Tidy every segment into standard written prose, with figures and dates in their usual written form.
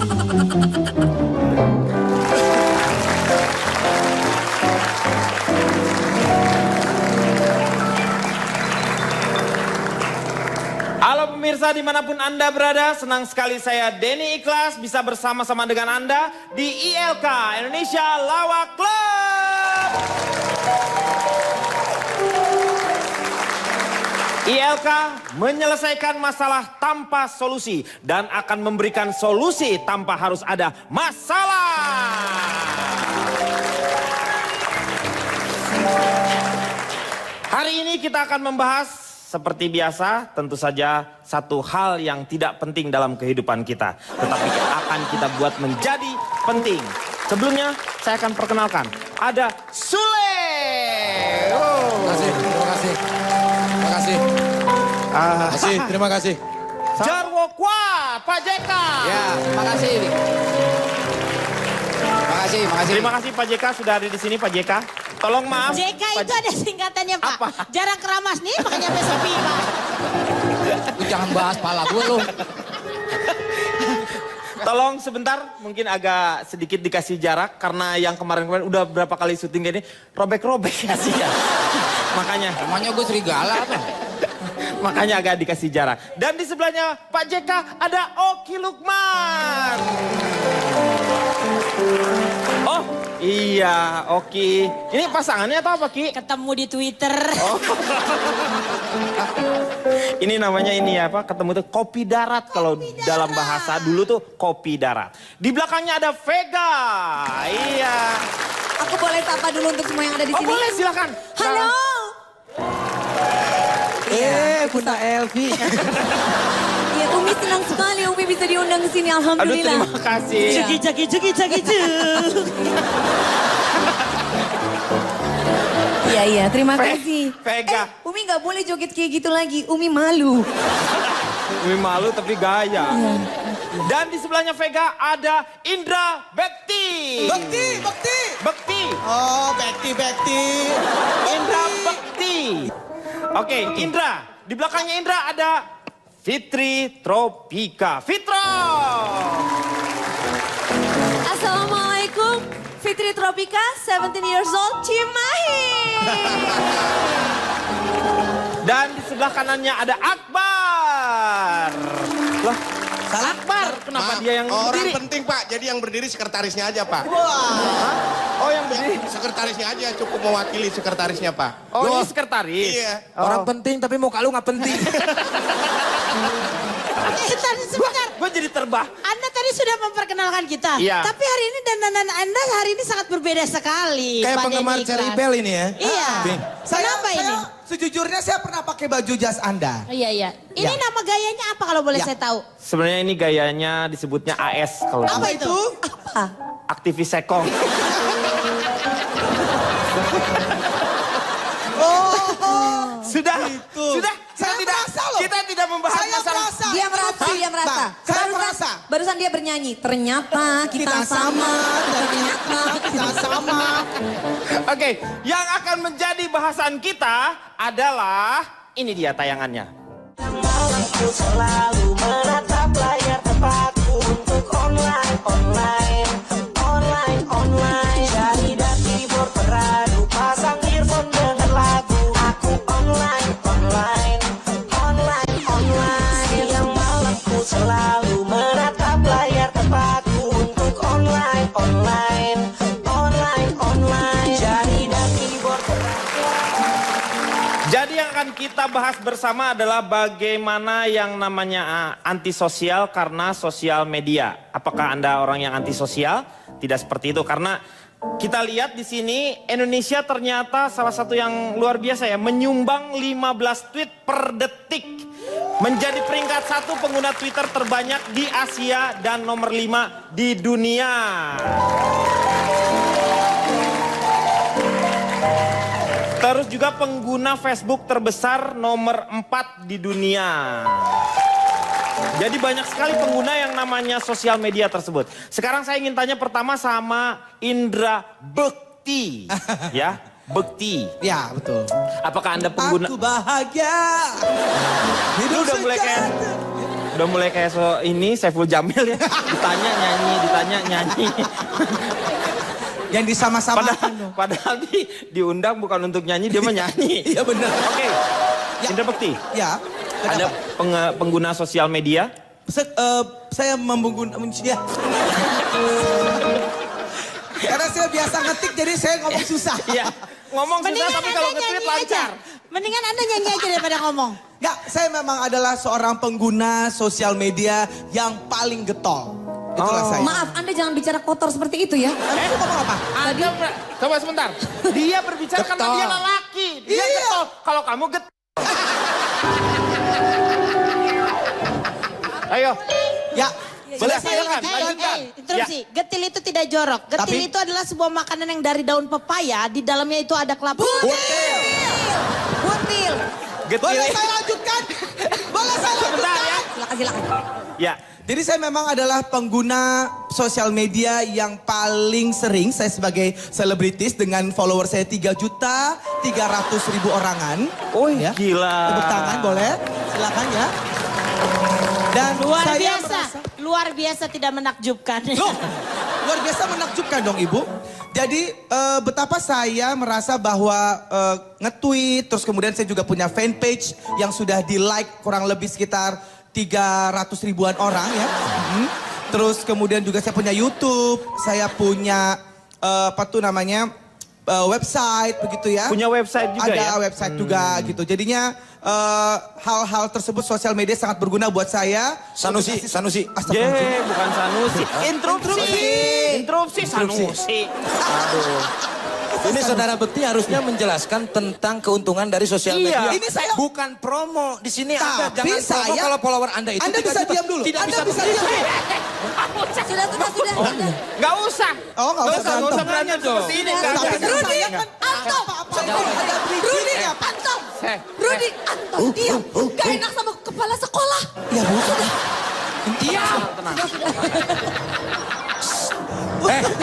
Halo pemirsa dimanapun Anda berada, senang sekali saya Denny Ikhlas bisa bersama-sama dengan Anda di ILK Indonesia Lawak Club. ILK menyelesaikan masalah tanpa solusi dan akan memberikan solusi tanpa harus ada masalah. Hari ini kita akan membahas seperti biasa, tentu saja satu hal yang tidak penting dalam kehidupan kita, tetapi akan kita buat menjadi penting. Sebelumnya, saya akan perkenalkan, ada Sule. Terima kasih. Terima kasih. Jarwo Kwa, Pak JK. Ya, terima kasih. Terima kasih Pak JK sudah ada di sini, Pak JK. Tolong maaf. JK itu ada singkatannya Pak. Apa? Jarak keramas nih makanya sepi Pak. Lu jangan bahas pala gue lu. Tolong sebentar, mungkin agak sedikit dikasih jarak. Karena yang kemarin-kemarin udah berapa kali syuting gini, robek-robek ya sih ya. Makanya. Namanya gue serigala apa? Makanya agak dikasih jarak. Dan di sebelahnya Pak JK ada Oki Lukman. Oh iya Oki. Ini pasangannya atau apa Ki? Ketemu di Twitter. Oh. Ini namanya ini ya Pak, ketemu tuh kopi darat kalau dalam bahasa dulu tuh kopi darat. Di belakangnya ada Vega. Iya. Aku boleh sapa dulu untuk semua yang ada di sini? Boleh silakan. Halo. Bunda Elvi. Iya, Umi senang sekali Umi bisa diundang ke sini. Aduh Alhamdulillah. terima kasih. Cegi. Iya, terima kasih. Vega. Umi nggak boleh joget kayak gitu lagi. Umi malu. Umi malu tapi gaya. Dan di sebelahnya Vega ada Indra Bekti. Bekti. Oh, Bekti. Indra Bekti. Oke, Indra. Di belakangnya Indra ada Fitri Tropika. Fitro. Assalamualaikum. Fitri Tropika, 17 years old, Cimahi. Dan di sebelah kanannya ada Akbar. Loh, Salah. Akbar. Kenapa dia yang Orang berdiri? penting Pak, jadi yang berdiri sekretarisnya aja Pak. Oh, yang berdiri. Sekretarisnya aja cukup mewakili sekretarisnya Pak. Oh, ini sekretaris. Iya. Orang penting tapi muka lu nggak penting. Tadi sebentar. Gue jadi terbah. Anda tadi sudah memperkenalkan kita. Iya. Tapi hari ini dandanan Anda hari ini sangat berbeda sekali. Kayak Pak penggemar Denny Cherry Ikhlas. Bell ini ya. Iya. Kenapa ini? Sejujurnya saya pernah pakai baju jas Anda. Iya. Ini Ya. nama gayanya apa kalau boleh Ya. saya tahu? Sebenarnya ini gayanya disebutnya AS kalau Apa dulu. itu? Apa? Aktivis sekong. Sudah. Saya merasa loh. Kita tidak membahas Saya masalah. merasa. Dia merasa. Bang, saya merasa. Barusan dia bernyanyi. Ternyata kita sama. Ternyata Kita sama. Oke, yang akan menjadi bahasan kita adalah ini dia tayangannya. Aku selalu menatap layar tempatku untuk online. Dari dan keyboard beradu, pasang earphone dengan lagu. Aku online. Siang malamku selalu menatap layar tempatku untuk online. Dari dan keyboard beradu. Jadi yang akan kita bahas bersama adalah bagaimana yang namanya antisosial karena sosial media. Apakah Anda orang yang antisosial? Tidak seperti itu karena kita lihat di sini Indonesia ternyata salah satu yang luar biasa ya, menyumbang 15 tweet per detik. Menjadi peringkat 1 pengguna Twitter terbanyak di Asia dan nomor 5 di dunia. Terus juga pengguna Facebook terbesar nomor 4 di dunia. Jadi banyak sekali pengguna yang namanya sosial media tersebut. Sekarang saya ingin tanya pertama sama Indra Bekti. Ya, Bekti. Ya, betul. Apakah Anda pengguna? Aku bahagia. Lu udah mulai kayak Udah mulai kayak ini Saiful Jamil ya. Ditanya nyanyi. Yang disama-sama. Padahal diundang bukan untuk nyanyi, dia mah nyanyi. Iya benar. Oke. Indra Bekti. Ya. Anda pengguna sosial media? Saya ya. Karena saya biasa ngetik jadi saya ngomong susah. Iya. Ngomong susah Mendingan tapi Anda kalau nge-tweet nyanyi aja. lancar. Mendingan Anda nyanyi aja daripada ngomong. Enggak, saya memang adalah seorang pengguna sosial media yang paling getol. Itulah saya. Maaf, Anda jangan bicara kotor seperti itu ya. Aku ngomong apa? Coba sebentar. Dia berbicara karena Getol. dia lelaki. Dia Iya. getol. Kalau kamu Ayo. Ya. Boleh Sudah saya silakan, lanjutkan. Interupsi. Getil itu tidak jorok. Getil Tapi- itu adalah sebuah makanan yang dari daun pepaya. Di dalamnya itu ada kelapa. Butil. Boleh saya lanjutkan? Boleh saya Sebentar ya. lanjutkan? Silakan. Ya. Jadi saya memang adalah pengguna sosial media yang paling sering. Saya sebagai selebritis dengan follower saya 3.300.000 orangan. Oh Ya. gila. Tepuk tangan boleh? Silakan ya. Dan Luar saya biasa. merasa- Luar biasa tidak menakjubkan. Loh, luar biasa menakjubkan dong Ibu. Jadi betapa saya merasa bahwa nge-tweet, terus kemudian saya juga punya fanpage yang sudah di-like kurang lebih sekitar 300 ribuan orang ya. Terus kemudian juga saya punya YouTube, saya punya website begitu ya. Punya website juga Ada ya? website juga gitu. Jadinya hal-hal tersebut sosial media sangat berguna buat saya. Sanusi. Astagfirullahaladzim. Ye, bukan Sanusi. Interupsi Sanusi. Aduh. Ini saudara Bekti harusnya menjelaskan tentang keuntungan dari sosial Iya. media. Ini saya- bukan promo. Di sini Tapi Anda jangan promo saya- kalau follower Anda itu Anda 3 bisa juta. diam dulu. Tidak Anda bisa bisa diam dulu. Sudah. Nggak usah. Oh, nggak usah Nggak usah berantem. berantem seperti ini. Nggak Tapi usah. kan saya kan Antum. ada bridging-nya, Pak. Antum. Rudi, Antum, diam. Gak enak sama kepala sekolah. Ya Bu.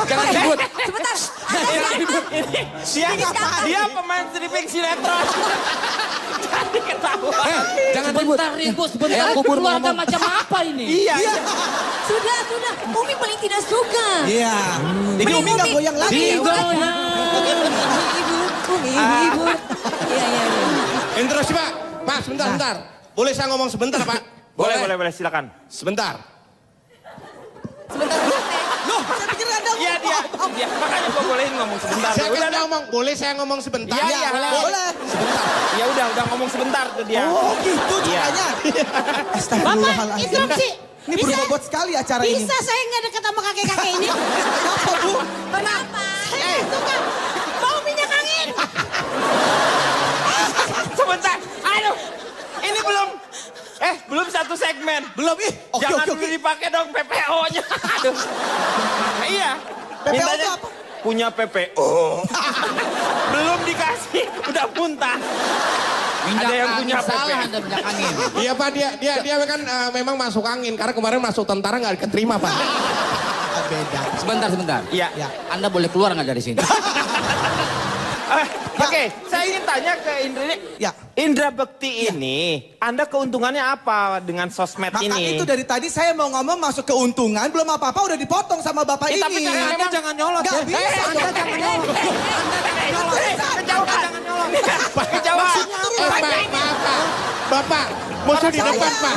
Jangan ribut. Sebentar. Anda siapa? Dia pemain stripping sinetron. Jadi ketawa. Jangan ribut. Sebentar, kubur mau keluarga ngomong. macam apa ini? Iya. Sudah. Umi paling tidak suka. Iya. Ini Umi nggak goyang lagi. Digoyang. Umi, ibu. Iya. Interupsi Pak. Pak sebentar. Boleh saya ngomong sebentar Pak? Boleh, silakan. Sebentar. Loh, saya pikir Anda Iya dia. Makanya gua bolehin ngomong sebentar. Saya Udah, kan ngomong, boleh saya ngomong sebentar? Iya, boleh. Ya udah ngomong sebentar tuh dia. Oh gitu Iya. caranya. Bapak, Astagfirullahaladzim. interupsi. Ini berbobot sekali acara ini. Bisa saya nggak dekat sama kakek-kakek ini? Kenapa Bu? Kenapa? Saya nggak suka. Bau minyak angin. Sebentar. Aduh. Ini belum satu segmen. Belum ih. Oke, Jangan oke, oke. dulu dipakai dong PPO-nya. Aduh. Iya. PPO itu Mintanya apa? punya PPO. Belum dikasih, udah muntah. Ada yang punya Salah PPO. Anda minyak angin. Iya Pak, dia kan memang masuk angin. Karena kemarin masuk tentara nggak diterima Pak. Beda. Sebentar. Iya. Ya. Anda boleh keluar nggak dari sini? Oke, saya ingin tanya ke Indra ini. Ya. Indra Bekti ini, Anda keuntungannya apa dengan sosmed Maka ini? itu dari tadi saya mau ngomong masuk keuntungan, belum apa-apa udah dipotong sama bapak ini. Tapi kan Anda jangan nyolot Nggak ya. bisa. Anda jangan nyolot. Kejauhan. Kejauhan. Bapak, musuh di depan Pak.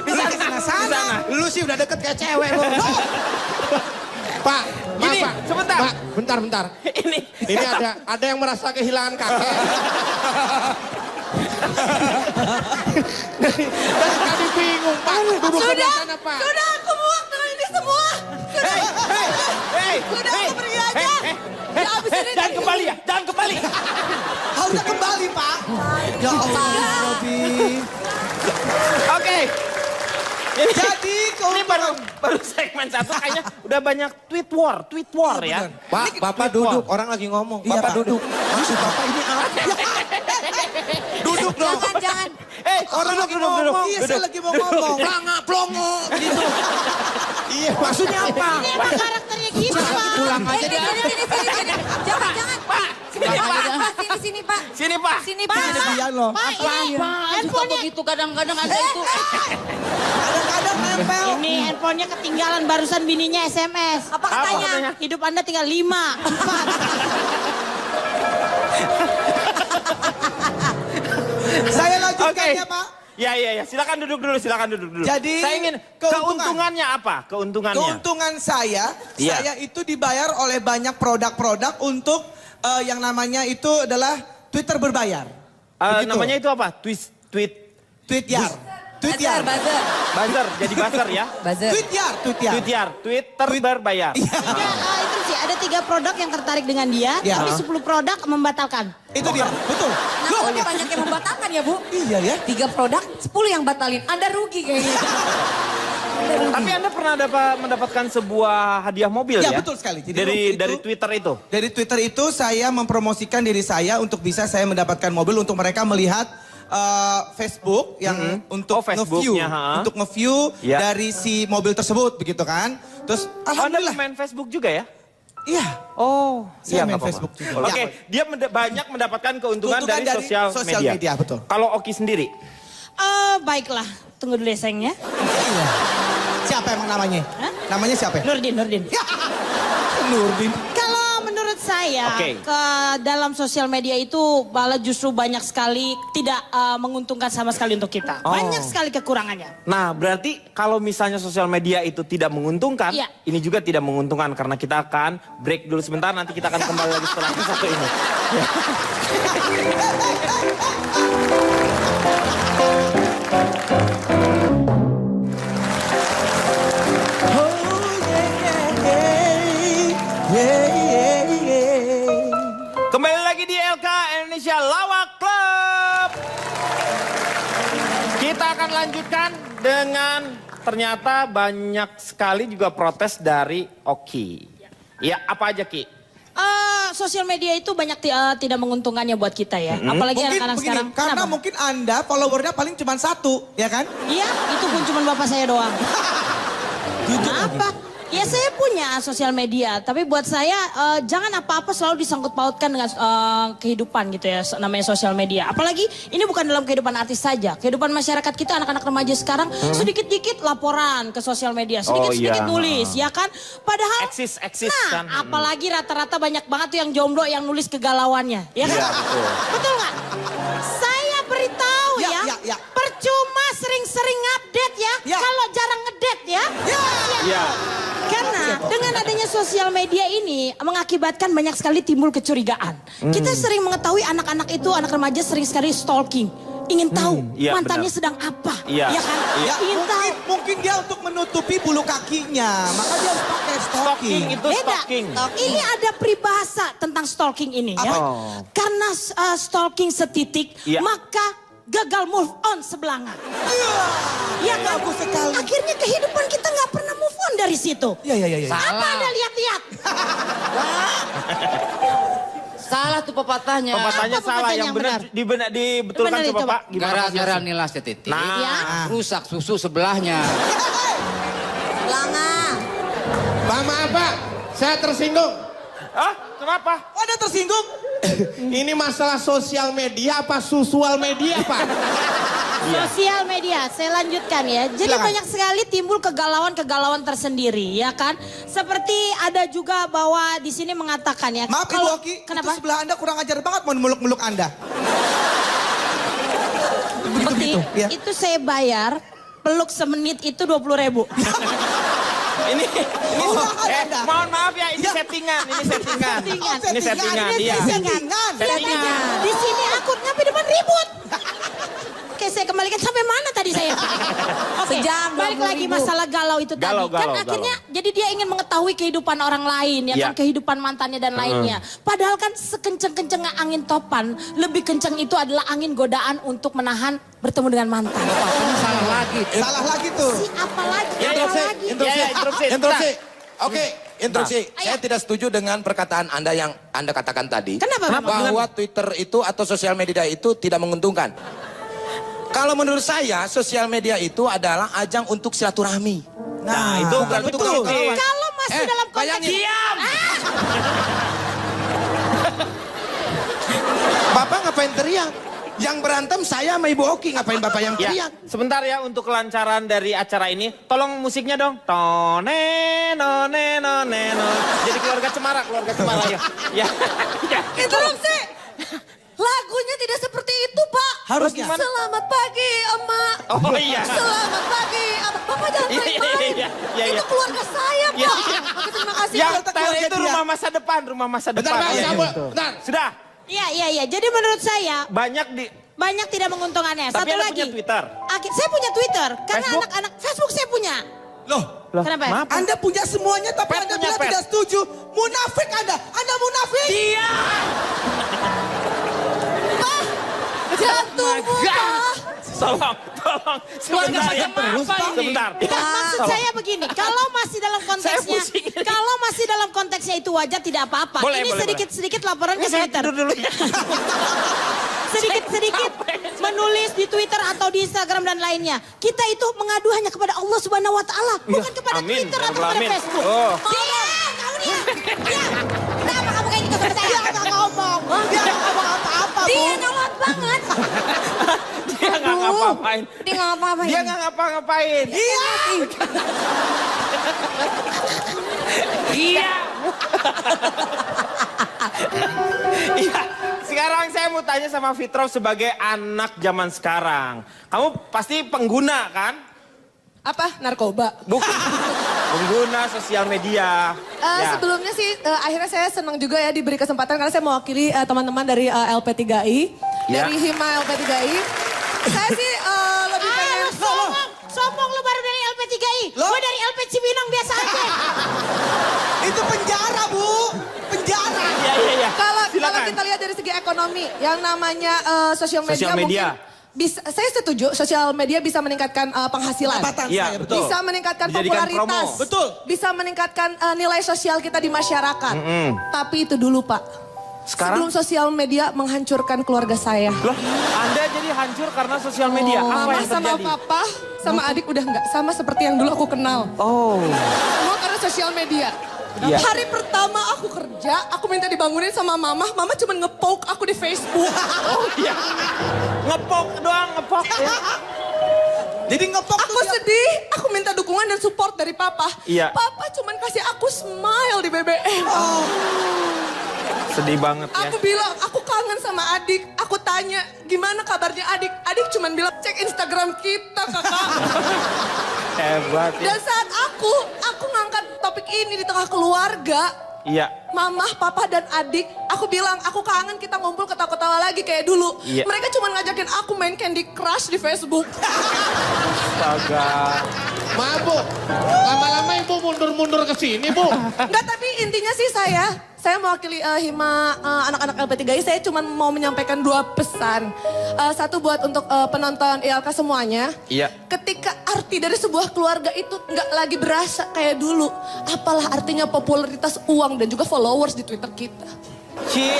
Di sana. Lu sih udah deket kayak cewek lu. Pak, Gini, Pak. sebentar. Pak, bentar. Ini ada yang merasa kehilangan kakek. Dari tadi bingung Pak. Duduk sebelah sana Pak. Sudah, aku muak dengan ini semua. Sudah, aku pergi aja. Ya, abis ini Jangan kembali ya, jangan kembali. Harusnya kembali Pak. Ya Allah, Robi. Oke. Jadi Ini baru segmen 1 kayaknya udah banyak tweet war ya. Pak, Bapak duduk. Orang lagi ngomong. Iya, Bapak Pak. duduk. Maksud Bapak ini apa? Duduk dong. Jangan. Orang lagi ngomong. Iya, saya lagi mau ngomong. Pelanga, plongo. Gitu. Iya, maksudnya apa? Ini emang karakternya gitu, Pak. Pulang aja deh. Sini. Jangan. Pak, Sini Pak. Sini Pak. Sini Pak. Kasihan loh. Pak, ini Suka handphonenya, begitu kadang-kadang ada itu. Kadang-kadang nempel. ini handphonenya ketinggalan barusan bininya SMS. Apa katanya? katanya? Hidup Anda tinggal 5, 4. Saya lanjutkan Oke. ya Pak. Ya, silakan duduk dulu, Jadi, saya ingin keuntungannya apa? Keuntungannya. Keuntungan saya, Iya. saya itu dibayar oleh banyak produk-produk untuk yang namanya itu adalah Twitter berbayar. Begitu. Namanya itu apa? Tweetyar. Buzzer, buzzer. Buzzer, jadi buzzer ya. Buzzer. Tweetyar. Twitter berbayar. Iya. Ya, itu sih ada 3 produk yang tertarik dengan dia, Ya. tapi 10 produk membatalkan. Itu dia, betul. Nah, kok banyak yang membatalkan ya Bu? Iya ya. 3 produk, 10 yang batalin. Anda rugi kayaknya. Tapi Anda pernah mendapatkan sebuah hadiah mobil ya? Ya, betul sekali. Jadi Dari itu- Twitter itu? Dari Twitter itu saya mempromosikan diri saya untuk bisa saya mendapatkan mobil untuk mereka melihat Facebook yang untuk Oh, Facebooknya, ha? untuk nge-view Ya. dari si mobil tersebut begitu kan. Terus Anda alhamdulillah. main Facebook juga ya? Iya. Oh, Saya main nggak apa-apa. Facebook juga. Oke, Ya. dia banyak mendapatkan keuntungan Keuntungan dari dari sosial sosial media. media, betul. Kalau Oki sendiri? Baiklah, tunggu dulu ya sayangnya. Iya. Siapa emang namanya? Hah? Namanya siapa? Nurdin. Ya. Nurdin. Kalau menurut saya, Oke. ke dalam sosial media itu malah justru banyak sekali tidak menguntungkan sama sekali untuk kita. Oh. Banyak sekali kekurangannya. Nah, berarti kalau misalnya sosial media itu tidak menguntungkan, Iya. ini juga tidak menguntungkan karena kita akan break dulu sebentar, nanti kita akan kembali lagi setelah yang satu ini. Ya. Kembali lagi di LK Indonesia Lawak Club. Kita akan lanjutkan dengan ternyata banyak sekali juga protes dari Oki. Ya, apa aja Ki? Sosial media itu banyak tidak menguntungkannya buat kita ya. Apalagi Mungkin anak-anak begini, sekarang. karena Kenapa? mungkin Anda followernya paling cuma 1, ya kan? Iya, itu pun cuma bapak saya doang. Kenapa? Ya saya punya sosial media, tapi buat saya jangan apa-apa selalu disangkut pautkan dengan kehidupan gitu ya, namanya sosial media. Apalagi ini bukan dalam kehidupan artis saja, kehidupan masyarakat kita, anak-anak remaja sekarang sedikit-dikit laporan ke sosial media, sedikit-sedikit iya. nulis, ya kan? Padahal, Eksis nah, kan. apalagi rata-rata banyak banget tuh yang jomblo yang nulis kegalauannya, ya kan? Iya, betul. Betul nggak? Saya beritahu Ya, ya, ya. percuma sering-sering update ya, Ya. kalau jarang ngedate ya. Ya. Karena dengan adanya sosial media ini mengakibatkan banyak sekali timbul kecurigaan. Kita sering mengetahui anak-anak itu, anak remaja sering sekali stalking. Ingin tahu iya, mantannya benar. sedang apa. Iya. Ya kan? Ya, Ingin tahu. mungkin dia untuk menutupi bulu kakinya, maka dia harus pakai Stalking stalking. itu Beda. stalking. Ini ada peribahasa tentang stalking ini ya. Apa? Oh. Karena stalking setitik, Iya. maka gagal move on sebelanga. Iya kan? Bagus sekali. Akhirnya kehidupan kita nggak pernah move on dari situ. Iya. Apa Anda lihat-lihat? Salah tuh pepatahnya. Pepatahnya Apa salah, pepatahnya yang yang benar dibetulkan Benar itu, coba Pak. Pak. Gimana Gara-gara prosesnya? nila setitik. Nah, Ya. Rusak susu sebelahnya. Langa. Mama apa? Saya tersinggung. Kenapa? Oh, ada tersinggung? Ini masalah sosial media apa susual media, Pak? Sosial media, saya lanjutkan ya. Jadi Silakan. banyak sekali timbul kegalauan-kegalauan tersendiri, ya kan? Seperti ada juga bahwa di sini mengatakan ya. Maaf Ibu kalau- Oki, Kenapa? itu sebelah Anda kurang ajar banget mau meluk-meluk Anda. Begitu, ya. itu saya bayar peluk semenit itu 20.000. Ini Usaha Anda. mohon maaf ya, ini Ya. settingan, ini settingan. Settingan. Ini settingan, Ini iya. settingan. Settingan. Di sini akun ngapain depan ribut. Oke, saya kembalikan sampai mana tadi saya? Oke, Sejam, balik 20.000. lagi masalah galau itu Galau, tadi. Kan galau, akhirnya jadi dia ingin mengetahui kehidupan orang lain, ya Iya. kan, kehidupan mantannya dan lainnya. Padahal kan sekenceng-kencengnya angin topan, lebih kenceng itu adalah angin godaan untuk menahan bertemu dengan mantan. Ini salah lagi. Salah lagi tuh. Si apa lagi? Ya, Apa ya, lagi? interupsi. Instruksi. Oke, instruksi. Nah, Saya ayo. tidak setuju dengan perkataan Anda yang Anda katakan tadi. Kenapa, Bapak? Bahwa Twitter itu atau sosial media itu tidak menguntungkan. Kalau menurut saya, sosial media itu adalah ajang untuk silaturahmi. Nah, itu bukan untuk betul. kritik. Kalau masih dalam konteks bayangin. diam. Bapak ngapain teriak? Yang berantem saya sama Ibu Oki, ngapain Bapak yang Ya, teriak? sebentar ya untuk kelancaran dari acara ini. Tolong musiknya dong. Tone, none, none, none. Jadi keluarga Cemara ya. Ya. Ya. Interupsi. Lagunya tidak seperti itu, Pak. Harusnya. Selamat pagi, Emak. Oh iya. Selamat pagi, Abang. Bapak jangan Iya, main-main. iya, iya, iya. Itu keluarga saya, Iya, Pak. iya. Terima kasih. Yang Keluarga tahu itu dia. rumah masa depan. Bentar bang, Iya, kamu, iya. bentar. Sudah. Iya. Jadi menurut saya Banyak tidak menguntungkannya. Tapi Satu Anda lagi. punya Twitter? Saya punya Twitter. Karena Facebook? anak-anak Facebook saya punya. Loh, Loh, Kenapa ya? maaf. Anda punya semuanya tapi Pet Anda punya bilang pet. tidak setuju. Munafik Anda. Anda munafik. Iya. Jantung, Pak. Tolong. Sebentar ya. Sebentar. Maksud saya begini, kalau masih dalam konteksnya, pusing ini. kalau masih dalam konteksnya itu wajar tidak apa-apa. Boleh, Ini boleh, sedikit laporan ke Saya Twitter. tidur dulu ya. Sedikit menulis di Twitter atau di Instagram dan lainnya. Kita itu mengadu hanya kepada Allah Subhanahu wa taala, bukan kepada amin. Twitter Ya atau kepada amin. Facebook. Oh. Diam, kamu diam. Diam. Kenapa kamu kayak gitu sama saya? Dia nggak ngomong. Dia nggak ngomong apa-apa, Bu. Dia nyolot banget. Dia nggak ngapa-ngapain. Dia nggak apa-apain. Dia nggak ngapa-ngapain. Iya. Iya. Iya. Sekarang saya mau tanya sama Fitrov sebagai anak zaman sekarang. Kamu pasti pengguna kan? Apa? Narkoba. Bukan. Pengguna sosial media. Ya. Sebelumnya sih akhirnya saya senang juga ya diberi kesempatan karena saya mewakili teman-teman dari LP3I. Ya. Dari Hima LP3I. Saya sih lebih pengen... Lu sombong lu baru dari LP3I. Loh? Gue dari LP Cibinong biasa aja. Itu penjara, Bu. Penjara. Iya. Kalau Silakan. kita lihat dari segi ekonomi, yang namanya sosial media, Sosial media. mungkin bisa, saya setuju sosial media bisa meningkatkan penghasilan. Pendapatan Iya, saya, betul. Bisa meningkatkan Dijadikan popularitas. promo. Betul. Bisa meningkatkan nilai sosial kita di masyarakat. Tapi itu dulu, Pak. Sekarang? Sebelum sosial media menghancurkan keluarga saya. Loh, Anda jadi hancur karena sosial media. Apa Mama yang sama terjadi? papa sama adik udah nggak sama seperti yang dulu aku kenal. Oh. Semua karena sosial media. Iya. Hari pertama aku kerja, aku minta dibangunin sama mama. Mama cuma nge-poke aku di Facebook. Oh iya. Ngepok doang, ngepok ya. Jadi ngepok Aku tuh sedih, aku minta dukungan dan support dari papa. Iya. Papa cuma kasih aku smile di BBM. Sedih banget ya. Aku bilang, aku kangen sama adik. Aku tanya, gimana kabarnya adik? Adik cuma bilang, cek Instagram kita, kakak. Hebat ya. Dan saat aku ngangkat topik ini di tengah keluarga, Iya. mama, papa, dan adik, aku bilang, aku kangen kita ngumpul ketawa-ketawa lagi kayak dulu. Iya. Mereka cuma ngajakin aku main Candy Crush di Facebook. Astaga. Maaf Bu, lama-lama Ibu mundur-mundur ke sini Bu. Enggak, tapi intinya sih saya mewakili Hima anak-anak LP3I, saya cuma mau menyampaikan 2 pesan. Satu buat untuk penonton ILK semuanya. Iya. Ketika arti dari sebuah keluarga itu nggak lagi berasa kayak dulu. Apalah artinya popularitas uang dan juga followers di Twitter kita. Cie.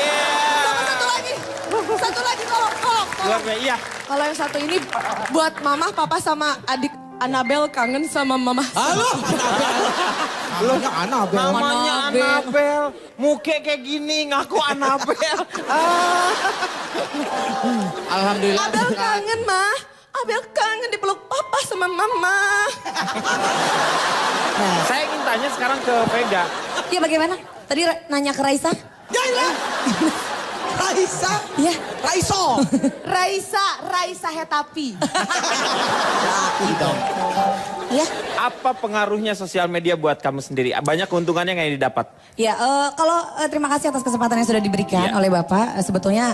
Sama satu lagi tolong. Keluarga, iya. Kalau yang satu ini buat mama, papa sama adik Anabel kangen sama mama. Halo. Namanya Anabel. Namanya Anabel. Muke kayak gini, ngaku Anabel. Alhamdulillah. Abel kangen, mah. Abel kangen dipeluk papa sama mama. Saya ingin tanya sekarang ke Vega. Ya bagaimana? Tadi nanya ke Raisa? Ya, ya. Raisa. Ya. Raiso. Raisa Hetapi. Ya. Apa pengaruhnya sosial media buat kamu sendiri? Banyak keuntungannya nggak yang didapat? Ya, kalau terima kasih atas kesempatan yang sudah diberikan Ya. oleh Bapak. Sebetulnya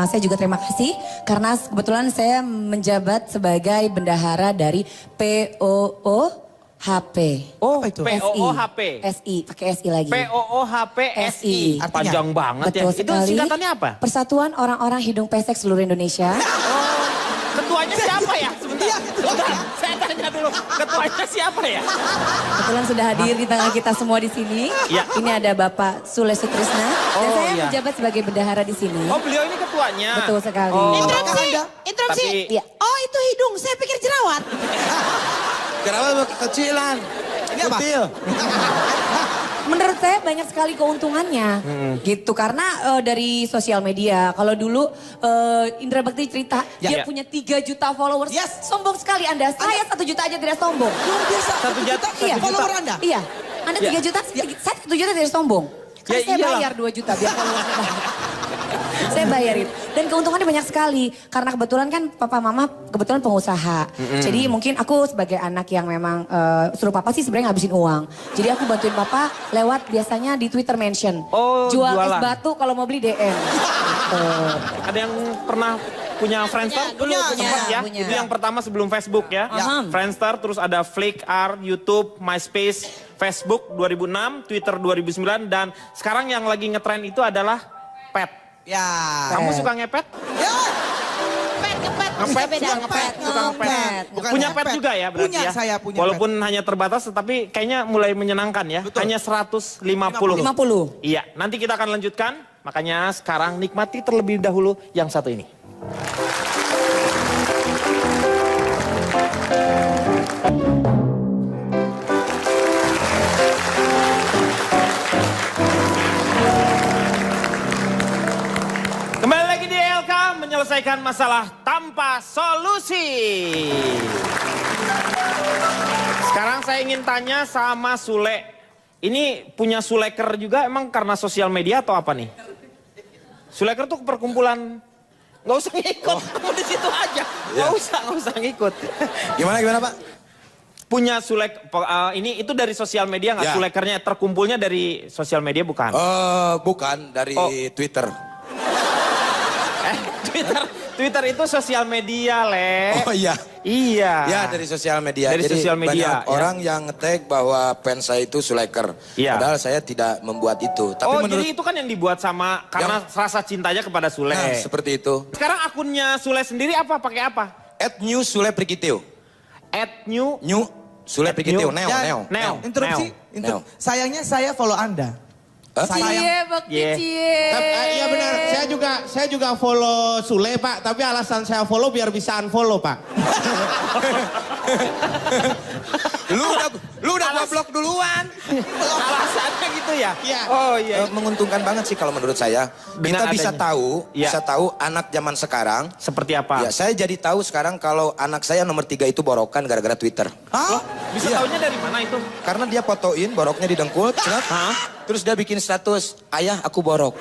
saya juga terima kasih karena kebetulan saya menjabat sebagai bendahara dari POOHP. Oh, Apa itu? POOHP. SI, pakai SI lagi. POOHP SI. Artinya? Panjang banget Betul ya. Itu sekali. singkatannya apa? Persatuan Orang-orang Hidung Pesek Seluruh Indonesia. Ketuanya siapa ya? Sebentar. Saya tanya dulu. Ketuanya siapa ya? Kebetulan sudah hadir di tengah kita semua di sini. Ya. Ini ada Bapak Sule Sutrisna dan Oh, saya iya. menjabat sebagai bendahara di sini. Oh, beliau ini ketuanya. Betul sekali. Oh. Interupsi. Tapi- Iya. Oh itu hidung, saya pikir jerawat. Kenapa kekecilan? Ini apa? Kecil. Menurut saya banyak sekali keuntungannya, gitu. Karena dari sosial media, kalau dulu Indra Bakti cerita dia punya 3 juta followers, sombong sekali Anda. Saya 1 juta aja tidak sombong. Luar biasa. 1 juta, Iya. Follower Anda? Iya, Anda 3 juta, saya 1 juta tidak sombong. Karena Ya saya iyalah. bayar 2 juta biar followersnya banyak. Saya bayarin. Dan keuntungannya banyak sekali. Karena kebetulan kan papa mama kebetulan pengusaha. Jadi mungkin aku sebagai anak yang memang suruh papa sih sebenarnya ngabisin uang. Jadi aku bantuin papa lewat biasanya di Twitter mention. Oh, Jual es jualan. batu kalau mau beli DM. Gitu. Ada yang pernah punya Friendster? Punya, Sempat ya. punya. Itu yang pertama sebelum Facebook ya. Friendster, terus ada Flickr, YouTube, MySpace, Facebook 2006, Twitter 2009, dan sekarang yang lagi ngetren itu adalah Pet. Ya. Kamu suka ngepet? Ya. Ngepet, beda. suka ngepet, suka ngepet. Bukan Punya ngepet. pet juga ya berarti Punya, ya? saya punya Walaupun hanya terbatas, tetapi kayaknya mulai menyenangkan ya. Betul. Hanya 150. 50. Iya, nanti kita akan lanjutkan. Makanya sekarang nikmati terlebih dahulu yang satu ini. Kembali lagi di LK menyelesaikan masalah tanpa solusi. Sekarang saya ingin tanya sama Sule. Ini punya Suleker juga emang karena sosial media atau apa nih? Suleker tuh perkumpulan. Nggak usah ngikut, kamu di situ aja. Nggak usah ngikut. Gimana Pak? Punya ini itu dari sosial media nggak? Ya. Sulekernya terkumpulnya dari sosial media bukan? Bukan, dari Twitter. Twitter itu sosial media, Le. Oh iya. Iya. Ya dari sosial media. Dari Jadi sosial media, banyak ya. orang yang nge-tag bahwa fans saya itu Suleker. Iya. Padahal saya tidak membuat itu. Tapi Oh, menurut jadi itu kan yang dibuat sama karena rasa cintanya kepada Sule. Nah, seperti itu. Sekarang akunnya Sule sendiri apa? Pakai apa? @new Sule Prigiteo. @new New Sule Prigiteo. Neo, Ya, Neo. Neo. Interupsi. Neo. Sayangnya saya follow Anda. Cie, Bakti Yeah. cie. Iya benar, saya juga follow Sule Pak, tapi alasan saya follow biar bisa unfollow Pak. Lu udah gua blok duluan. Alasannya gitu ya? Iya. Oh iya. Menguntungkan banget sih kalau menurut saya. Dengan Kita adanya. bisa tahu anak zaman sekarang. Seperti apa? Ya, saya jadi tahu sekarang kalau anak saya nomor 3 itu borokan gara-gara Twitter. Loh, bisa Iya. taunya dari mana itu? Karena dia fotoin boroknya di dengkul, terus dia bikin status, ayah aku borok.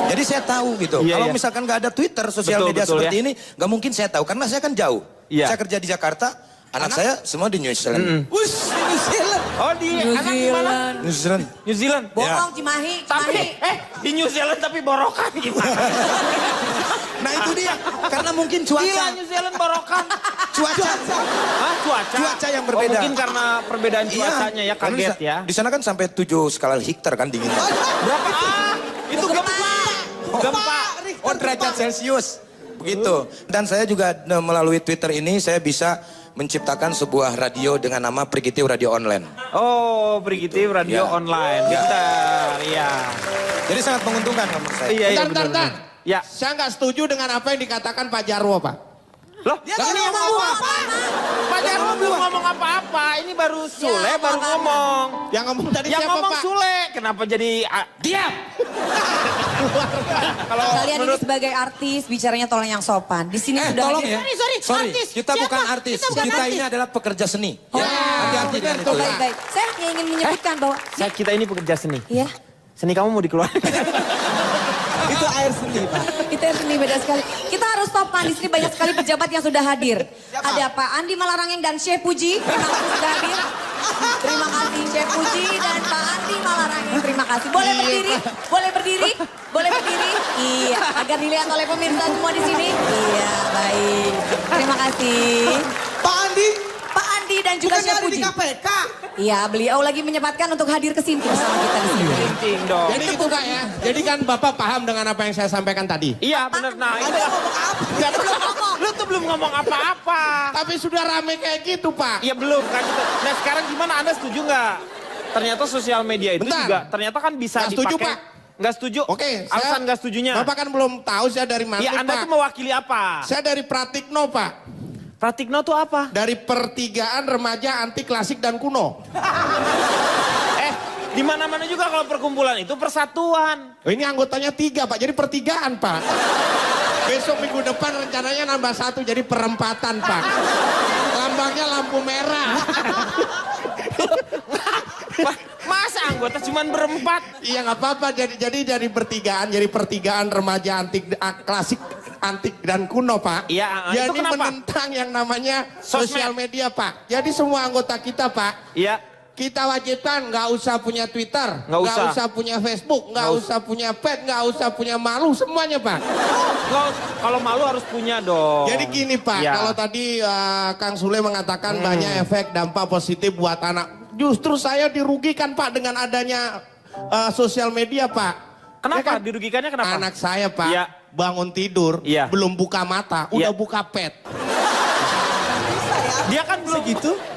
Jadi saya tahu gitu. Iya, Kalau iya. misalkan nggak ada Twitter, sosial Betul, media betul, seperti ya. ini, nggak mungkin saya tahu. Karena saya kan jauh. Iya. Saya kerja di Jakarta, anak saya semua di New Zealand. Wush, New Zealand. Oh di anak di mana? New Zealand. New Zealand. Bohong, Cimahi, Tapi Cimahi. di New Zealand tapi borokan gimana? Nah itu dia, karena mungkin cuaca. Gila New Zealand borokan. Cuaca. Hah, cuaca? Cuaca yang berbeda. Oh, mungkin karena perbedaan Iya. cuacanya ya, Karena kaget ya. Di sana kan sampai 7 skala Richter kan dinginnya. Berapa? Itu gempa. Gempa. Oh derajat Celcius. Begitu. Dan saya juga melalui Twitter ini saya bisa menciptakan sebuah radio dengan nama Prigiteo Radio Online. Oh, Prigiteo Radio Ya. Online. Bentar, iya. Jadi sangat menguntungkan menurut saya. Iya, iya Bentar, benar. Ya. Saya nggak setuju dengan apa yang dikatakan Pak Jarwo Pak. Loh, Dia lah, nggak ini ngomong ngomong apa-apa. Pak Jarwo belum ngomong apa-apa. Ini baru Sule baru ngomong. Yang ngomong tadi Yang siapa ngomong Pak? Sule. Kenapa jadi diam? Kalau Kalian menurut ini sebagai artis bicaranya tolong yang sopan. Di sini sudah Tolong hadir. ya. Sorry, artis. Kita Siapa? bukan artis. Kita bukan Kita artis. ini adalah pekerja seni. Oh. Hati-hati dengan itu. Baik, baik. Saya hanya ingin menyebutkan bahwa kita ini pekerja seni. Iya, Seni kamu mau dikeluarkan? Itu air seni, Pak. kita yang seni beda sekali. Kita harus sopan. Di sini banyak sekali pejabat yang sudah hadir. Ada Pak Andi Malarangeng dan Chef Puji. Terima kasih sudah hadir. Terima kasih Chef Puji dan Pak Andi Malarangeng. Terima kasih. Boleh berdiri? Boleh berdiri? Boleh berdiri? Iya, agar dilihat oleh pemirsa semua di sini. Iya, baik. Terima kasih. Pak Andi, Pak Andi dan juga bukannya Chef ada di Puji. KPK. Iya, beliau lagi menyempatkan untuk hadir ke sini bersama kita di sini. Penting dong. Jadi itu Kak ya. Jadi kan Bapak paham dengan apa yang saya sampaikan tadi. Iya benar. Nah, itu. Anda ngomong apa? Gak belum ngomong. Lu tuh belum ngomong apa-apa. Tapi sudah rame kayak gitu Pak. Iya belum kan gitu. Nah sekarang gimana, Anda setuju nggak? Ternyata sosial media itu Bentar. juga ternyata kan bisa Nggak setuju, dipakai. Pak. Nggak setuju. Oke, Alasan nggak setujunya. Bapak kan belum tahu saya dari mana Iya, Anda Pak. tuh mewakili apa? Saya dari Pratikno Pak. Pratikno tuh apa? Dari Pertigaan Remaja Anti Klasik dan Kuno. Di mana-mana juga kalau perkumpulan itu persatuan. Oh, ini anggotanya 3 Pak, jadi pertigaan Pak. Besok minggu depan rencananya nambah 1 jadi perempatan Pak. Lambangnya lampu merah. Masa anggota cuma berempat? Iya nggak apa-apa, jadi dari pertigaan remaja antik klasik antik dan kuno Pak. Iya, jadi itu kenapa? menentang yang namanya Sosmed. sosial media Pak. Jadi semua anggota kita Pak, Iya. kita wajibkan nggak usah punya Twitter, Nggak usah. punya Facebook, nggak Nggak usah punya pet, nggak usah punya malu, semuanya Pak. Kalau malu harus punya dong. Jadi gini Pak, Ya. kalau tadi Kang Sule mengatakan banyak efek dampak positif buat anak. Justru saya dirugikan Pak dengan adanya sosial media Pak. Kenapa? Ya kan? Dirugikannya kenapa? Anak saya Pak, Iya. bangun tidur, Iya. belum buka mata, Iya. udah buka pet. Dia kan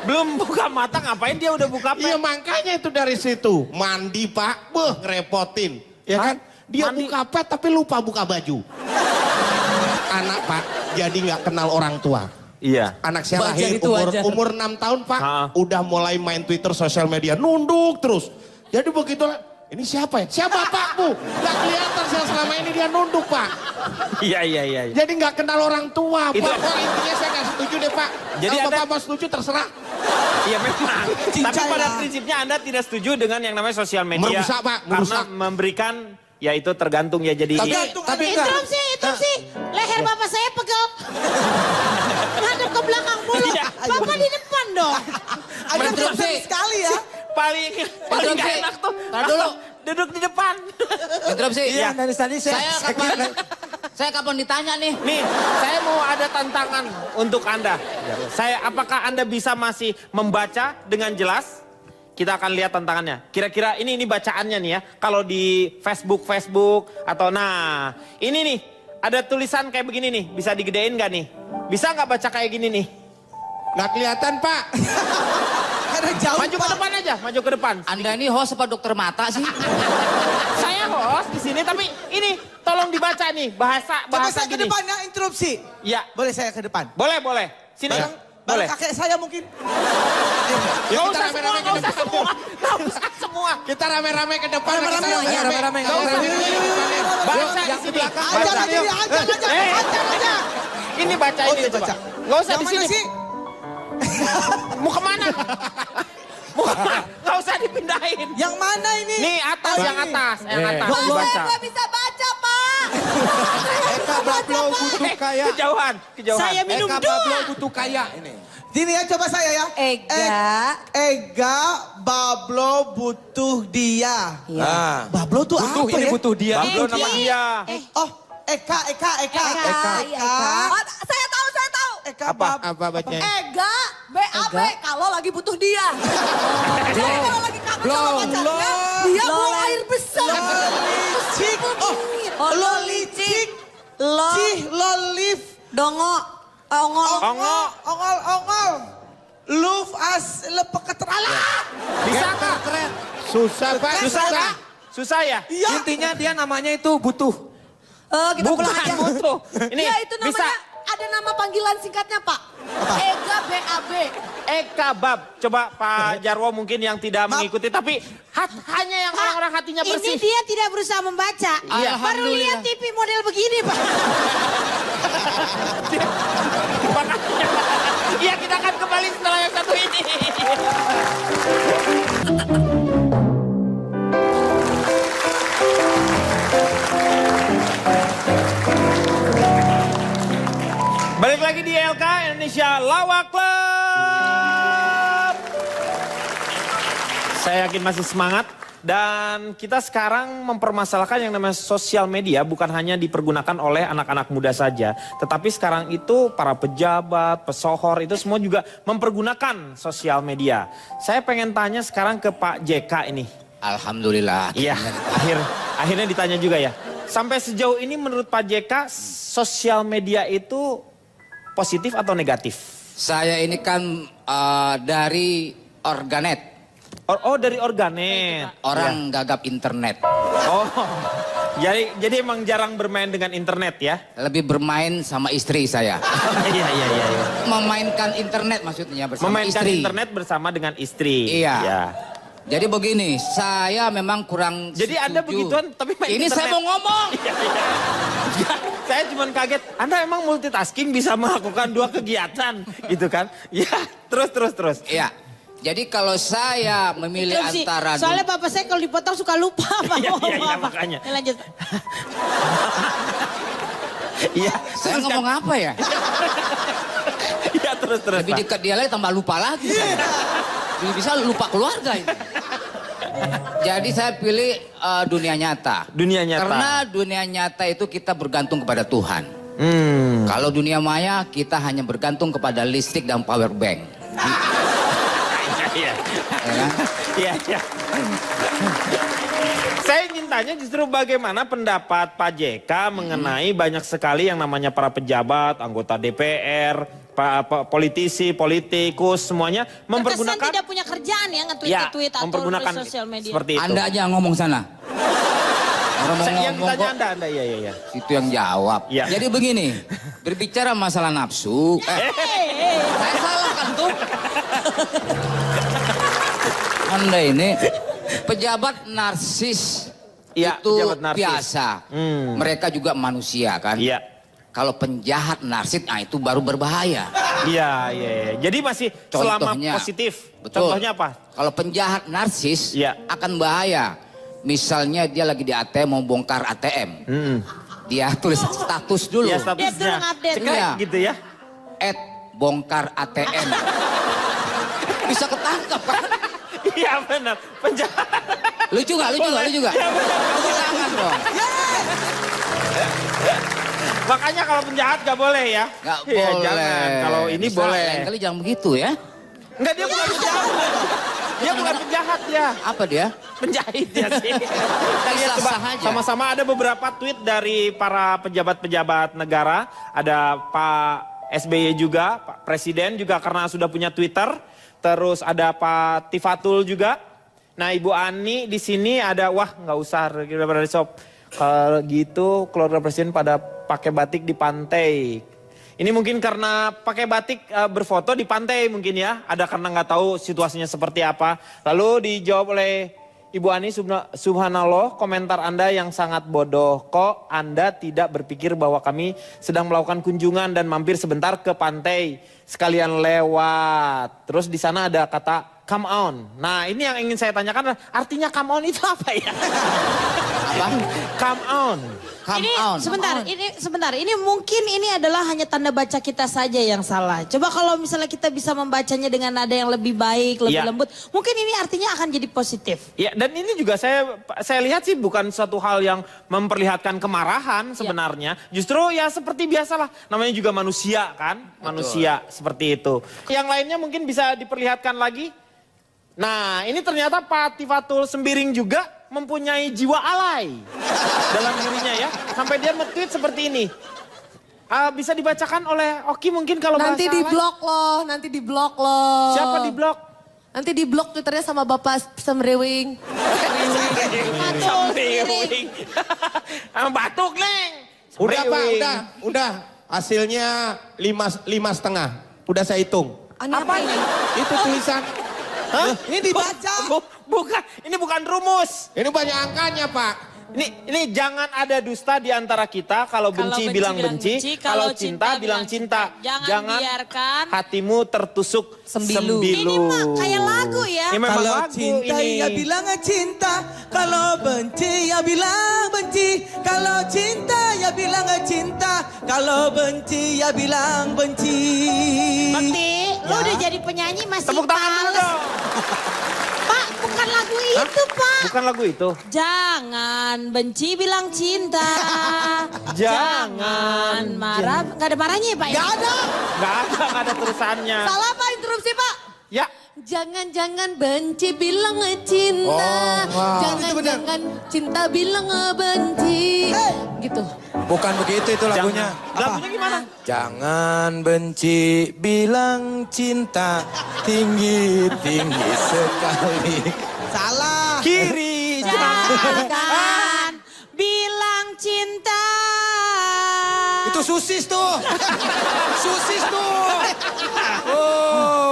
belum buka mata, ngapain dia udah buka Iya pet? makanya itu dari situ. Mandi Pak, ngerepotin. Ya kan? Dia Mandi. buka pet tapi lupa buka baju. Anak Pak, jadi nggak kenal orang tua. Iya. Anak saya Wajar lahir itu wajar. umur 6 tahun Pak, Ha. udah mulai main Twitter, sosial media, nunduk terus. Jadi begitu, ini siapa ya? Siapa Pak Bu? Gak kelihatan saya selama ini dia nunduk Pak. Iya. Jadi nggak kenal orang tua Itu- Pak. Wah, intinya saya nggak setuju deh Pak. Jadi Kalau Anda- Bapak mau setuju terserah. Iya memang. Tapi Cincai pada lah. prinsipnya Anda tidak setuju dengan yang namanya sosial media. Merusak, Pak, Karena merusak. memberikan, ya itu tergantung ya jadi. Tapi enggak. Interupsi. Leher bapak saya pegel. Ngadep ke belakang mulu. Iya. Bapak di depan dong. Anda Interupsi. berani sekali ya. paling gak Interupsi. enak tuh. Tar dulu. Duduk di depan. Interupsi. Iya, dari tadi Saya kapan ditanya nih? Nih, saya mau ada tantangan untuk Anda. Apakah Anda bisa masih membaca dengan jelas? Kita akan lihat tantangannya. Kira-kira ini bacaannya nih ya. Kalau di Facebook atau nah, ini nih ada tulisan kayak begini nih. Bisa digedein nggak nih? Bisa nggak baca kayak gini nih? Nggak kelihatan Pak. Karena jauh Maju ke Pak. depan aja, maju ke depan. Anda ini host apa dokter mata sih? Saya host di sini, tapi ini tolong dibaca nih Coba bahasa saya ke gini. depan ya, interupsi. Ya, Boleh saya ke depan? boleh. Sini, Bareng boleh. kakek saya mungkin. Ya, Gak kita usah semua, rame-rame ke gak usah depan. semua, gak usah semua. Kita rame-rame ke depan. Rame-rame, kita iya, rame-rame, Nggak usah rame-rame. di depan. Baca yang di di sini. belakang. Ajar Baca. aja, ajar aja. Ini baca Oh, ini iya, coba. baca. Gak usah Yang di mana sini. sih? Mau kemana? Mau kemana? Gak usah dipindahin. Yang mana ini? Nih atas, Oh, yang ini. atas, yang atas. Pak, saya Baca. nggak bisa baca, Pak. Eka Bablo butuh kaya. Kejauhan. Saya minum Eka dua. Bablo butuh kaya. Ini. Gini ya, coba saya ya. Ega Bablo butuh dia. Nah, Bablo tuh butuh apa ini ya? butuh dia. Bablo nama dia. Oh, Eka. Oh, saya tahu. Eka Bab. Apa bacanya? Ega, BAB, kalau lagi butuh dia. Jadi kalau lagi kangen sama pacarnya, dia buang air besar. Lolicik. Oh, lolicik. Cih, lolif. Dongo, ongol. Ongol. Luf as lepeketeralah. Bisa kak? Susah Pak. Susah kak? Susah ya? Iya. Intinya dia namanya itu butuh. Kita pulang aja. butuh. Ini Iya, itu namanya bisa. ada nama panggilan singkatnya, Pak. Ega, BAB. Eka Bab. Coba Pak Jarwo mungkin yang tidak mengikuti. Tapi hanya yang orang-orang hatinya Ini bersih. dia tidak berusaha membaca. Iya. Baru lihat TV model begini, Pak. Makanya. Iya, kita akan kembali setelah yang satu ini. Balik lagi di LK Indonesia Lawak Club. Saya yakin masih semangat. Dan kita sekarang mempermasalahkan yang namanya sosial media bukan hanya dipergunakan oleh anak-anak muda saja. Tetapi sekarang itu para pejabat, pesohor itu semua juga mempergunakan sosial media. Saya pengen tanya sekarang ke Pak JK ini. Alhamdulillah. Iya, akhirnya ditanya juga ya. Sampai sejauh ini menurut Pak JK sosial media itu positif atau negatif? Saya ini kan dari organet. Oh dari organet. Orang gagap internet. Oh, jadi emang jarang bermain dengan internet ya? Lebih bermain sama istri saya. Iya. Memainkan internet maksudnya bersama Memainkan istri. internet bersama dengan istri. Iya. Ya. Jadi begini, saya memang kurang Jadi Anda setuju. begituan tapi main Ini saya internet. mau ngomong. Iya, iya. Enggak, saya cuma kaget. Anda emang multitasking bisa melakukan 2 kegiatan gitu kan? Ya, terus. Iya. Jadi kalau saya memilih Interupsi. antara Soalnya bapak saya kalau dipotong suka lupa apa Iya, mau iya, ngomong iya, apa. makanya. Ya, lanjut. Iya. saya terus ngomong apa ya? Iya, terus. Lebih Pak. dekat dia lagi tambah lupa lagi. Bisa lupa keluarga ini. Jadi saya pilih dunia nyata. Dunia nyata. Karena dunia nyata itu kita bergantung kepada Tuhan. Hmm. Kalau dunia maya kita hanya bergantung kepada listrik dan power bank. Iya. Ya kan? Iya. Saya ingin tanya justru bagaimana pendapat Pak JK mengenai banyak sekali yang namanya para pejabat, anggota DPR, politisi, politikus, semuanya Terkesan mempergunakan tidak punya kerjaan ya nge-tweet atau mempergunakan di sosial media. seperti itu. Anda aja ngomong sana. Orang mau Yang ngomong ditanya kok Anda, iya. itu yang jawab. Iya. Jadi begini, berbicara masalah nafsu. Saya salah kan tuh? Anda ini pejabat narsis Iya, itu pejabat narsis. biasa. Mereka juga manusia kan. Iya. Kalau penjahat narsis, nah itu baru berbahaya. Iya. Jadi masih selama Contohnya, positif. betul. Contohnya apa? Kalau penjahat narsis Iya. akan bahaya. Misalnya dia lagi di ATM mau bongkar ATM. Dia tulis status dulu. Ya Dia dulu statusnya. ngupdate. Cekrek Iya. gitu ya. @bongkar ATM. Bisa ketangkap kan? Iya benar. Penjahat. Lucu gak? Lucu gak? Iya, benar. Tepuk tangan dong. Makanya kalau penjahat gak boleh ya. Gak Iya, boleh. jangan. Kalau ini Bisa, boleh. Lain kali jangan begitu ya. Enggak, dia bukan penjahat. Dia bukan penjahat ya. Apa dia? Penjahit ya sih. Kita lihat Sah-sah coba aja. sama-sama ada beberapa tweet dari para pejabat-pejabat negara. Ada Pak SBY juga, Pak Presiden juga karena sudah punya Twitter. Terus ada Pak Tifatul juga. Nah Ibu Ani di sini ada, wah nggak usah kita berada shop. Kalau gitu keluarga Presiden pada pakai batik di pantai. Ini mungkin karena pakai batik berfoto di pantai mungkin ya. Ada karena nggak tahu situasinya seperti apa. Lalu dijawab oleh Ibu Ani, subhanallah, komentar Anda yang sangat bodoh. Kok Anda tidak berpikir bahwa kami sedang melakukan kunjungan dan mampir sebentar ke pantai sekalian lewat. Terus di sana ada kata come on. Nah ini yang ingin saya tanyakan, artinya come on itu apa ya? Apa? Come on. Come Ini on. sebentar. Ini mungkin ini adalah hanya tanda baca kita saja yang salah. Coba kalau misalnya kita bisa membacanya dengan nada yang lebih baik, lebih Iya. lembut, mungkin ini artinya akan jadi positif. Ya, dan ini juga saya lihat sih bukan suatu hal yang memperlihatkan kemarahan sebenarnya. Justru ya seperti biasalah, namanya juga manusia kan, manusia seperti itu. Yang lainnya mungkin bisa diperlihatkan lagi. Nah, ini ternyata Pak Tifatul Sembiring juga mempunyai jiwa alay dalam dirinya ya. Sampai dia nge-tweet seperti ini. Bisa dibacakan oleh Oki mungkin kalau Nanti bahasa di alay. blok loh, nanti di blok loh. Siapa di blok? Nanti di blok Twitternya sama Bapak Semrewing. Semriwing. Batuk, Neng. Udah Pak, Semriwing. udah. Hasilnya 5,5. Udah saya hitung. Apa ini? Itu tulisan. Hah? Ini dibaca. Bukan, ini bukan rumus. Ini banyak angkanya Pak. Ini jangan ada dusta di antara kita. Kalau benci bilang benci, kalau cinta bilang cinta. Jangan biarkan hatimu tertusuk sembilu. Ini mah kayak lagu ya. Ini memang Kalau lagu cinta ini. ya bilang cinta, kalau benci ya bilang benci, kalau cinta ya bilang cinta, kalau benci ya bilang benci. Bakti, lu Ya. udah jadi penyanyi masih Tepuk tangan dulu males. dong. Pak, bukan lagu itu, Pak. Bukan lagu itu. Jangan benci bilang cinta. Jangan marah. Gak ada marahnya ya, Pak? Gak ada. Gak ada terusannya. Salah Pak, interupsi Pak. Ya. Jangan-jangan benci bilang cinta. Jangan-jangan cinta bilang benci. Gitu. Bukan begitu itu lagunya. Lagunya gimana? Jangan benci, bilang cinta tinggi-tinggi sekali. Salah. Kiri. Jangan bilang cinta. Itu susis tuh. Susis tuh.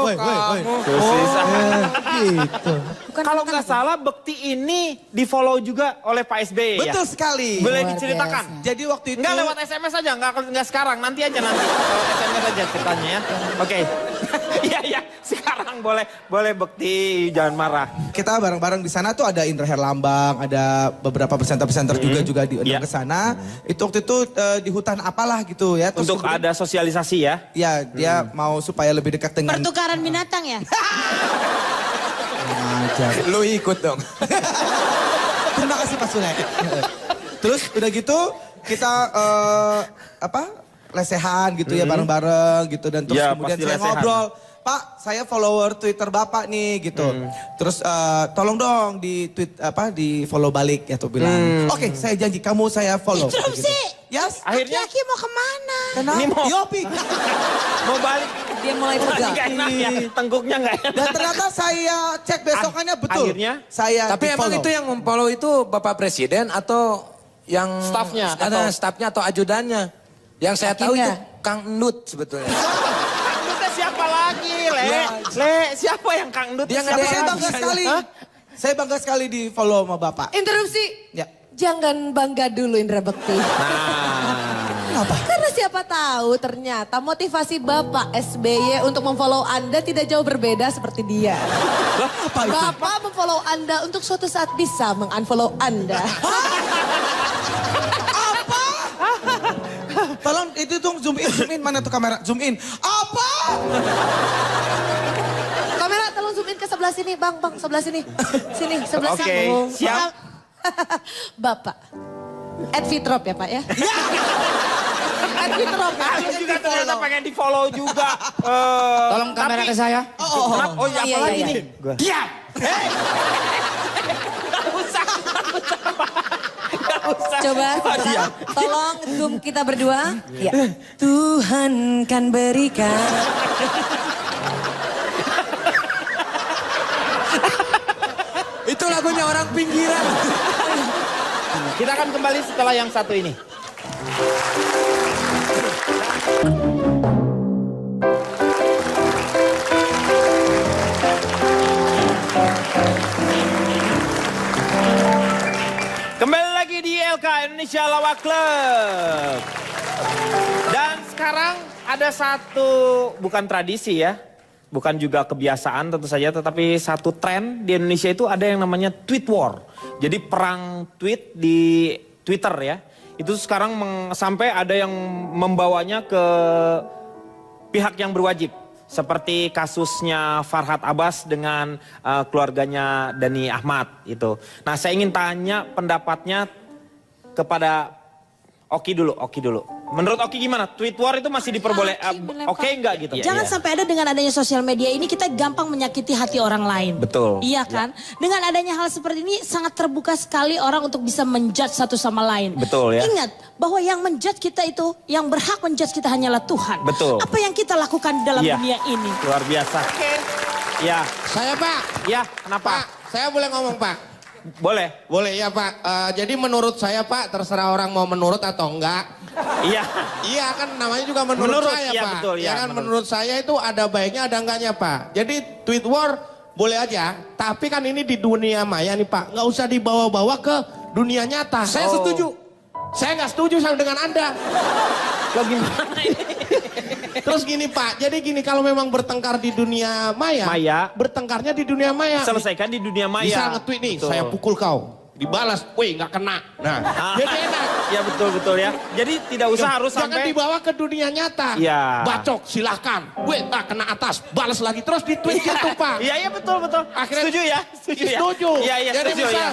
Woi. Susis. Gitu. Bukan Kalau bukan nggak aku. salah Bekti ini di follow juga oleh Pak SBY ya? Betul sekali. Boleh Luar diceritakan? biasa. Jadi waktu itu Enggak lewat SMS aja, enggak sekarang, nanti aja nanti. Lewat SMS aja ceritanya ya. Oke. Iya iya, sekarang boleh Bekti, jangan marah. kita bareng-bareng di sana tuh ada Indra Herlambang, ada beberapa presenter-presenter juga diundang Iya. ke sana. Itu waktu itu di hutan apalah gitu ya. Terus Untuk kemudian- ada sosialisasi ya. Ya, dia mau supaya lebih dekat dengan Pertukaran binatang ya? aja. Lu ikut dong. Terima kasih Pak Sule. Terus udah gitu kita lesehan gitu ya bareng-bareng gitu dan terus Ya, kemudian pasti saya lesehan. ngobrol, Pak, saya follower Twitter Bapak nih gitu. Terus tolong dong di di follow balik ya tuh bilang. Oke, saya janji kamu saya follow. Interupsi. Yes. Akhirnya Aki mau kemana? Kenapa? Ini mau- Yopi. mau balik. Dia mulai pegang. Nggak enak ya, tengkuknya nggak enak. Dan ternyata saya cek besokannya betul. Akhirnya? Saya Tapi emang di-follow. itu yang memfollow itu Bapak Presiden atau yang Stafnya, ada atau- stafnya atau ajudannya? Yang saya tahu itu Hakimnya. Kang Endut sebetulnya. Kang Endutnya siapa lagi, Le? Le, siapa yang Kang Endut? Dia Tapi nggak saya ada bangga saya. sekali. Saya bangga sekali di follow sama Bapak. Interupsi. Ya. Jangan bangga dulu Indra Bekti. Kenapa? Karena siapa tahu ternyata motivasi Bapak SBY untuk memfollow Anda tidak jauh berbeda seperti dia. Apa itu? Bapak memfollow Anda untuk suatu saat bisa mengunfollow Anda. Tolong itu tuh zoom in mana tuh kamera? Zoom in. Apa? Kamera tolong zoom in ke sebelah sini, Bang, sebelah sini. Sini, sebelah Oke, sini. siap. Bapak. Advitrop ya, Pak ya? Advitrop. Aku juga ternyata pengen di follow juga. Tolong kamera ke saya. Oh iya, Iya, apa lagi iya, nih? Diam. Gak usah. Gak usah. Coba, tolong zoom kita berdua. Ya. Tuhan kan berikan. Itu lagunya orang pinggiran. Kita akan kembali setelah yang satu ini. Kembali lagi di LK Indonesia Lawak Club. Dan sekarang ada satu, bukan tradisi ya, bukan juga kebiasaan tentu saja, tetapi satu tren di Indonesia itu ada yang namanya tweet war. Jadi perang tweet di Twitter ya. Itu sekarang sampai ada yang membawanya ke pihak yang berwajib. Seperti kasusnya Farhad Abbas dengan keluarganya Dhani Ahmad itu. Nah, saya ingin tanya pendapatnya kepada Oki dulu. Menurut Oki gimana? Tweet war itu masih diperbolehkan? Oke enggak gitu? Jangan sampai ada dengan adanya sosial media ini kita gampang menyakiti hati orang lain. Betul. Iya kan? Dengan adanya hal seperti ini sangat terbuka sekali orang untuk bisa menjudge satu sama lain. Betul ya. Ingat bahwa yang menjudge kita itu, yang berhak menjudge kita hanyalah Tuhan. Betul. Apa yang kita lakukan di dalam Iya. dunia ini? Luar biasa. Ya, Saya Pak, ya kenapa? Pak, saya boleh ngomong Pak? Boleh. Boleh ya Pak. Jadi menurut saya Pak, terserah orang mau menurut atau enggak. Iya. Iya kan namanya juga menurut saya iya, Pak. betul, ya ya, kan menurut. menurut saya itu ada baiknya ada enggaknya Pak. Jadi tweet war boleh aja. Tapi kan ini di dunia maya nih Pak. Nggak usah dibawa-bawa ke dunia nyata. Saya setuju. Saya nggak setuju sama dengan Anda. Gimana ini? Terus gini Pak, jadi gini kalau memang bertengkar di dunia maya, bertengkarnya di dunia maya. Selesaikan di dunia maya. Bisa nge-tweet nih, Betul. saya pukul kau. Dibalas, weh nggak kena. Nah, jadi enak. Ya betul ya. Jadi tidak usah harus Jangan sampai. dibawa ke dunia nyata. Ya. Bacok, silahkan. Weh, tak kena atas, balas lagi. Terus di tweet gitu Pak. Iya betul. Akhirnya- Setuju ya? Setuju ya? Setuju. Iya Jadi setuju misal, ya.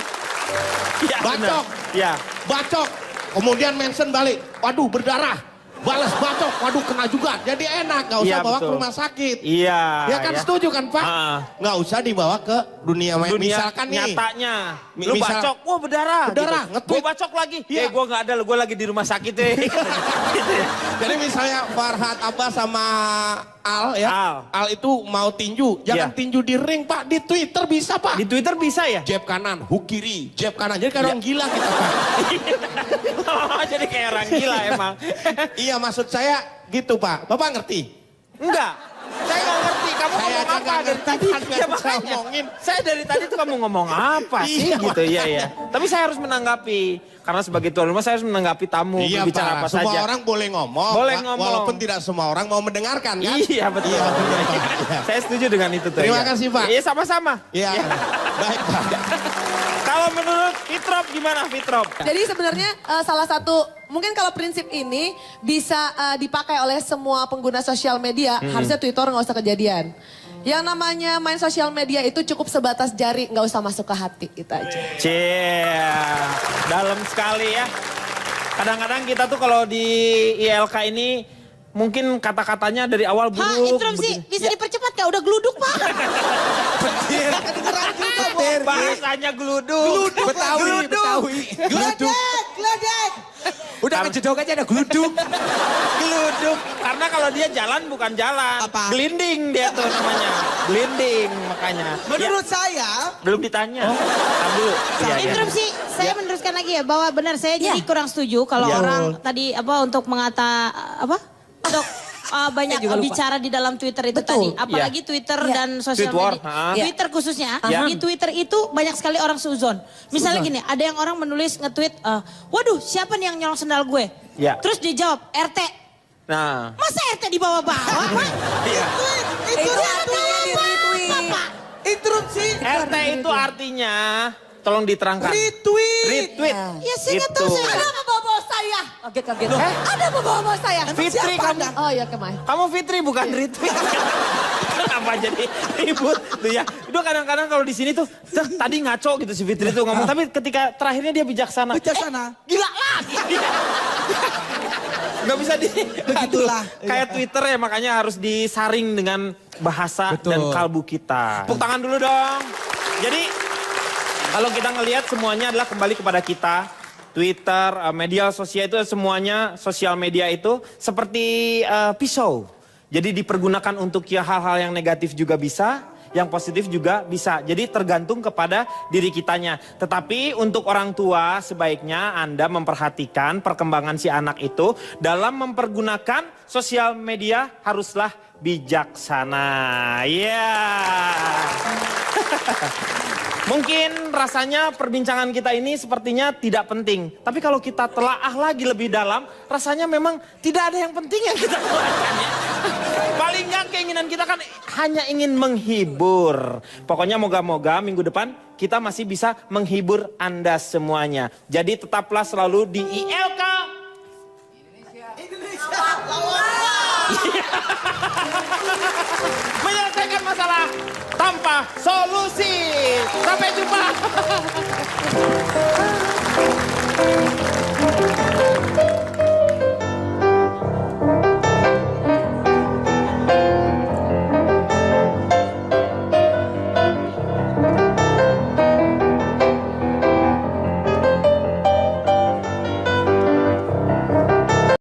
Iya, Bacok. benar. Ya. Bacok. Kemudian mention balik. Waduh berdarah. Balas bacok. Waduh kena juga. Jadi enak. Nggak usah Iya, bawa ke betul. rumah sakit. Iya. Ya kan setuju kan Pak? Ah. Nggak usah dibawa ke dunia maya. Dunia Misalkan nih. nyatanya. Lu Misal- bacok, wah berdarah. Berdarah, Gitu. nge-tweet. Gue bacok lagi. Iya. Gue gak ada, gue lagi di rumah sakit deh. Gitu ya. Jadi misalnya Farhad Abbas sama Al ya. Al. itu mau tinju. Jangan Iya. tinju di ring Pak. Di Twitter bisa Pak. Di Twitter bisa ya? Jab kanan, hook kiri, jab kanan. Jadi kayak orang gila kita Pak. Jadi kayak orang gila emang. Iya maksud saya gitu Pak. Bapak ngerti? Enggak. Saya nggak ngerti kamu Saya ngomong aja apa nggak dari ngerti tadi? kan Ya yang saya makanya. omongin. Saya dari tadi tuh kamu ngomong apa sih gitu, iya ya. Tapi saya harus menanggapi. Karena sebagai tuan rumah saya harus menanggapi tamu Iya berbicara Pak, apa semua saja. orang boleh ngomong. Boleh Pak, ngomong. Walaupun tidak semua orang mau mendengarkan kan? Iya betul. Iya, betul, Pak. Saya setuju dengan itu tuh. Terima ya. kasih, Pak. Iya sama-sama. Iya, baik Pak. Kalau menurut Fitrop gimana Fitrop? Jadi sebenarnya salah satu, mungkin kalau prinsip ini bisa dipakai oleh semua pengguna sosial media, harusnya Twitter nggak usah kejadian. Yang namanya main sosial media itu cukup sebatas jari, nggak usah masuk ke hati, itu aja. Cie, dalam sekali ya. Kadang-kadang kita tuh kalau di ILK ini mungkin kata-katanya dari awal buruk. Hah, interupsi, begini. bisa dipercepat gak? Udah geluduk, Pak. Kedengeran juga, Bo. Bahasanya geluduk. Betawi. Gledek, gledek. Udah ngejedok aja ada geluduk. Geluduk. Karena kalau dia jalan bukan jalan. Apa? Gelinding dia tuh namanya. Gelinding makanya. Menurut Ya, saya, belum ditanya. Tahan dulu. Iya, iya. Interupsi, saya meneruskan lagi ya bahwa benar saya jadi kurang setuju kalau Ya. orang tadi apa untuk untuk banyak juga lupa. bicara di dalam Twitter itu Betul. tadi, apalagi Twitter Ya. dan sosial Tweet war, media. ha? Twitter khususnya, Ya. di Twitter itu banyak sekali orang suzon. Misalnya gini, ada yang orang menulis nge-tweet, waduh siapa nih yang nyolong sendal gue? Ya. Terus dijawab, RT. Nah, Masa RT di bawah-bawah, Pak? iya. Itu artinya di retweet. Pak. interupsi. RT itu artinya, tolong diterangkan. Retweet. Retweet. Ya saya nggak tahu, saya Ada apa bawa saya? Kaget-kaget. Ada apa bawa saya? Fitri siapa kamu. Oh ya kemana? Kamu Fitri bukan retweet. Kenapa jadi ribut tuh ya? Itu kadang-kadang kalau di sini tuh tadi ngaco gitu si Fitri tuh ngomong, tapi ketika terakhirnya dia bijaksana. Bijaksana. Gila lagi. Gak bisa di Begitulah. Aduh, kayak Twitter ya, makanya harus disaring dengan bahasa Betul. dan kalbu kita. Tepuk tangan dulu dong. Jadi kalau kita ngelihat semuanya adalah kembali kepada kita. Twitter, media sosial itu semuanya, sosial media itu seperti pisau. Jadi dipergunakan untuk ya hal-hal yang negatif juga bisa, yang positif juga bisa. Jadi tergantung kepada diri kitanya. Tetapi untuk orang tua sebaiknya Anda memperhatikan perkembangan si anak itu dalam mempergunakan sosial media haruslah bijaksana. Ya. Mungkin rasanya perbincangan kita ini sepertinya tidak penting. Tapi kalau kita telaah lagi lebih dalam, rasanya memang tidak ada yang penting yang kita keluarkan ya. Paling nggak keinginan kita kan hanya ingin menghibur. Pokoknya moga-moga minggu depan kita masih bisa menghibur Anda semuanya. Jadi tetaplah selalu di ILK. Menyelesaikan masalah tanpa solusi. Sampai jumpa.